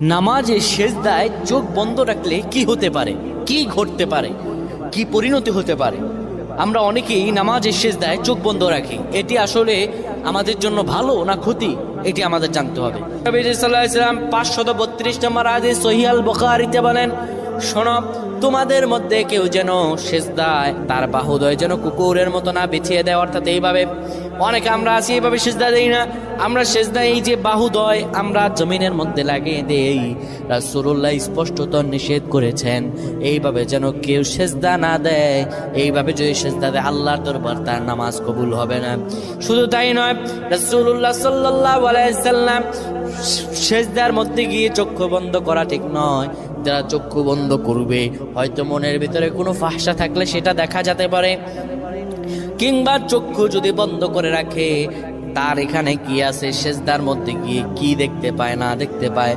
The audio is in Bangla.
নামাজে সেজদায় চোখ বন্ধ রাখলে কি হতে পারে, কি ঘটতে পারে, কি পরিণতি হতে পারে? আমরা অনেকেই নামাজের সেজদায় চোখ বন্ধ রাখি। এটি আসলে আমাদের জন্য ভালো না ক্ষতি, এটি আমাদের জানতে হবে। নবী সাল্লাল্লাহু আলাইহি ওয়াসাল্লাম 532 নম্বর হাদিস সহিহ আল বুখারীতে বলেন, শোনো, তোমাদের মধ্যে কেউ যেন সেজদায় তার বাহুদয় যেন কুকুরের মতো না বিছিয়ে দেয়। অর্থাৎ এইভাবে অনেকে আমরা আছি, এইভাবে সেজদা দেই না। আমরা সেজদায় এই যে বাহুদয় আমরা জমিনের মধ্যে লাগিয়ে দেই, রাসূলুল্লাহ স্পষ্টত নিষেধ করেছেন এইভাবে যেন কেউ সেজদা না দেয়। এইভাবে যদি সেজদা দেয় আল্লাহর দরবার তার নামাজ কবুল হবে না। শুধু তাই নয়, রাসূলুল্লাহ সাল্লাল্লাহু আলাইহি সাল্লাম সেজদার মধ্যে গিয়ে চক্ষু বন্ধ করা ঠিক নয়। যারা চক্ষু বন্ধ করবে, হয়তো মনের ভিতরে কোনো ফাহশা থাকলে সেটা দেখা যেতে পারে, কিংবা চক্ষু যদি বন্ধ করে রাখে তার এখানে কি আছে, সেজদার মধ্যে গিয়ে কি দেখতে পায় না দেখতে পায়